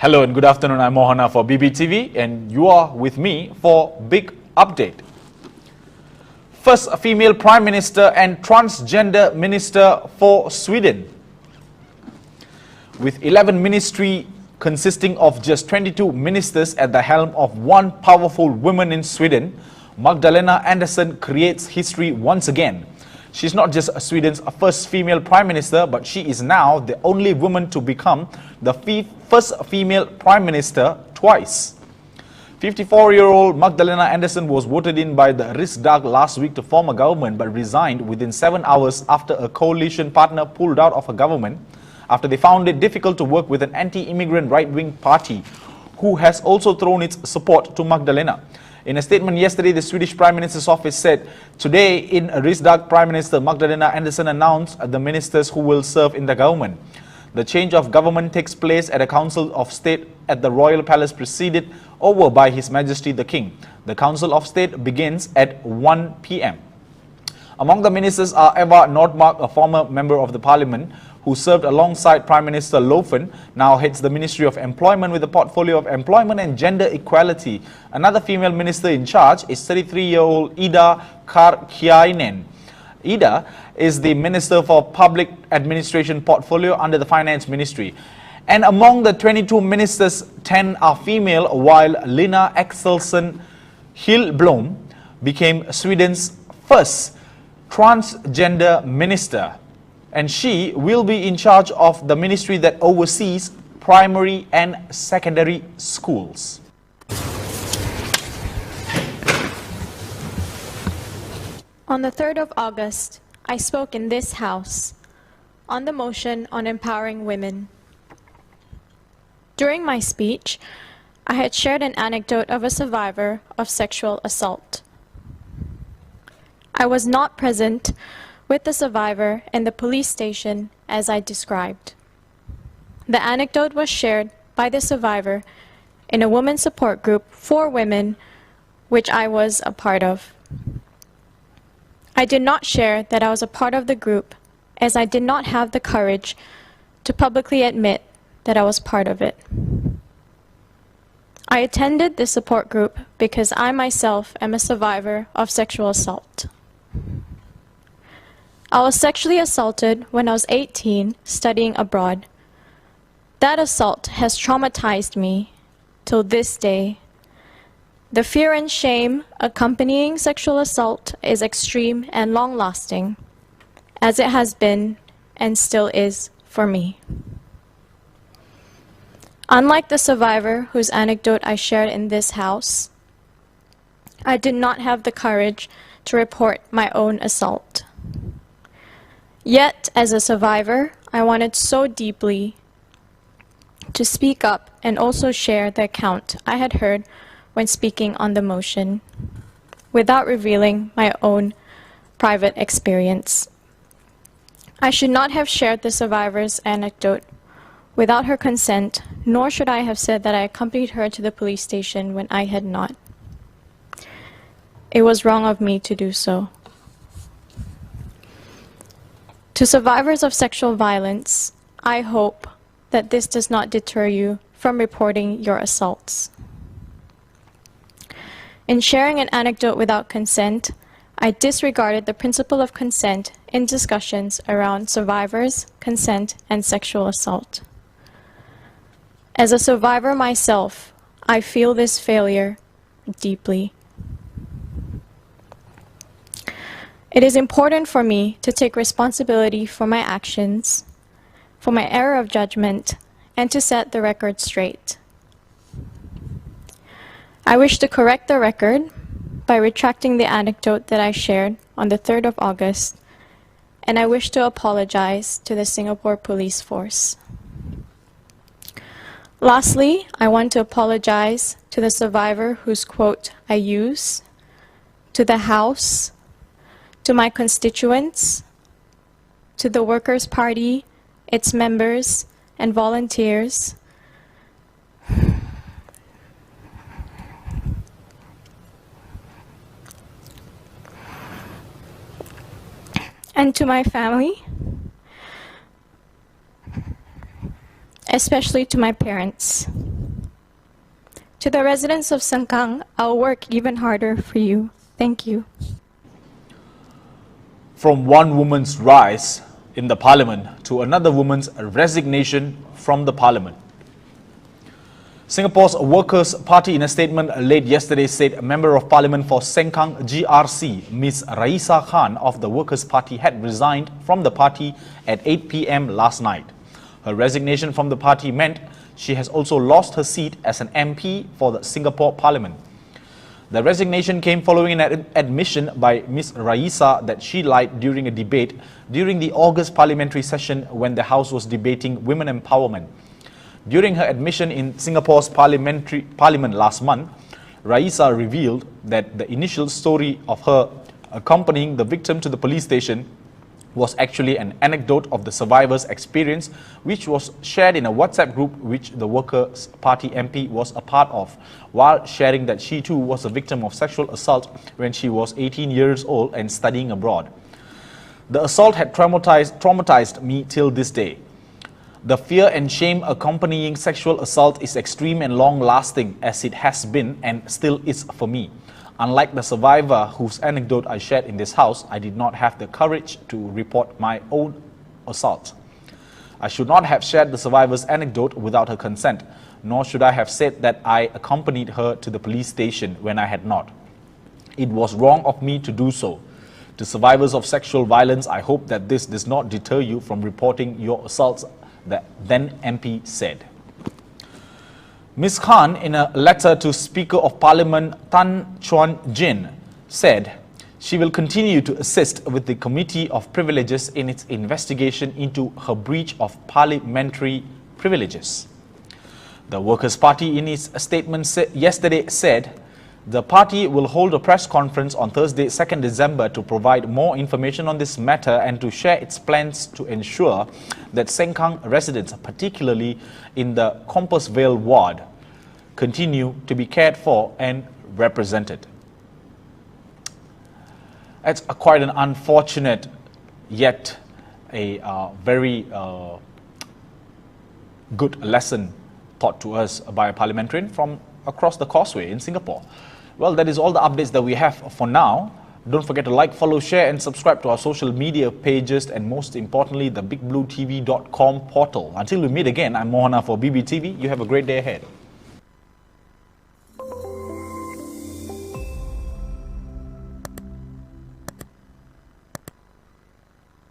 Hello and good afternoon. I'm Mohana for BBTV and you are with me for Big Update. First female Prime Minister and Transgender Minister for Sweden. With 11 ministries consisting of just 22 ministers at the helm of one powerful woman in Sweden, Magdalena Andersson creates history once again. She's not just Sweden's first female Prime Minister, but she is now the only woman to become the first female Prime Minister twice. 54-year-old Magdalena Andersson was voted in by the Riksdag last week to form a government but resigned within 7 hours after a coalition partner pulled out of a government after they found it difficult to work with an anti-immigrant right-wing party who has also thrown its support to Magdalena. In a statement yesterday, the Swedish Prime Minister's office said, today in Riksdag, Prime Minister Magdalena Andersson announced the ministers who will serve in the government. The change of government takes place at a Council of State at the Royal Palace presided over by His Majesty the King. The Council of State begins at 1 p.m. Among the ministers are Eva Nordmark, a former member of the parliament, who served alongside Prime Minister Löfven, now heads the Ministry of Employment with a portfolio of employment and gender equality. Another female minister in charge is 33-year-old Ida Karkiainen. Ida is the Minister for Public Administration portfolio under the Finance Ministry. And among the 22 ministers, 10 are female, while Lina Axelsson Hillblom became Sweden's first transgender minister. And she will be in charge of the ministry that oversees primary and secondary schools. On the 3rd of August, I spoke in this House on the motion on empowering women. During my speech, I had shared an anecdote of a survivor of sexual assault. I was not present with the survivor in the police station as I described. The anecdote was shared by the survivor in a women's support group for women, which I was a part of. I did not share that I was a part of the group as I did not have the courage to publicly admit that I was part of it. I attended this support group because I myself am a survivor of sexual assault. I was sexually assaulted when I was 18, studying abroad. That assault has traumatized me till this day. The fear and shame accompanying sexual assault is extreme and long-lasting, as it has been and still is for me. Unlike the survivor whose anecdote I shared in this House, I did not have the courage to report my own assault. Yet, as a survivor, I wanted so deeply to speak up and also share the account I had heard when speaking on the motion, without revealing my own private experience. I should not have shared the survivor's anecdote without her consent, nor should I have said that I accompanied her to the police station when I had not. It was wrong of me to do so. To survivors of sexual violence, I hope that this does not deter you from reporting your assaults. In sharing an anecdote without consent, I disregarded the principle of consent in discussions around survivors, consent, and sexual assault. As a survivor myself, I feel this failure deeply. It is important for me to take responsibility for my actions, for my error of judgment, and to set the record straight. I wish to correct the record by retracting the anecdote that I shared on the 3rd of August, and I wish to apologize to the Singapore Police Force. Lastly, I want to apologize to the survivor whose quote I use, to the House, to my constituents, to the Workers' Party, its members, and volunteers, and to my family, especially to my parents. To the residents of Sengkang, I'll work even harder for you. Thank you. From one woman's rise in the parliament to another woman's resignation from the parliament. Singapore's Workers' Party, in a statement late yesterday, said a member of parliament for Sengkang GRC, Ms. Raeesah Khan of the Workers' Party, had resigned from the party at 8 p.m. last night. Her resignation from the party meant she has also lost her seat as an MP for the Singapore Parliament. The resignation came following an admission by Ms. Raeesah that she lied during a debate during the August parliamentary session when the House was debating women empowerment. During her admission in Singapore's parliament last month, Raeesah revealed that the initial story of her accompanying the victim to the police station was actually an anecdote of the survivor's experience, which was shared in a WhatsApp group which the Workers' Party MP was a part of, while sharing that she too was a victim of sexual assault when she was 18 years old and studying abroad. The assault had traumatized me till this day. The fear and shame accompanying sexual assault is extreme and long-lasting, as it has been and still is for me. Unlike the survivor whose anecdote I shared in this house, I did not have the courage to report my own assault. I should not have shared the survivor's anecdote without her consent, nor should I have said that I accompanied her to the police station when I had not. It was wrong of me to do so. To survivors of sexual violence, I hope that this does not deter you from reporting your assaults, the then MP said. Ms. Khan, in a letter to Speaker of Parliament Tan Chuan Jin, said she will continue to assist with the Committee of Privileges in its investigation into her breach of parliamentary privileges. The Workers' Party, in its statement yesterday, said the party will hold a press conference on Thursday, 2nd December, to provide more information on this matter and to share its plans to ensure that Sengkang residents, particularly in the Compassvale ward, continue to be cared for and represented. It's quite an unfortunate, yet a very good lesson taught to us by a parliamentarian from across the causeway in Singapore. Well, that is all the updates that we have for now. Don't forget to like, follow, share and subscribe to our social media pages, and most importantly, the bigbluetv.com portal. Until we meet again, I'm Mohana for BBTV. You have a great day ahead.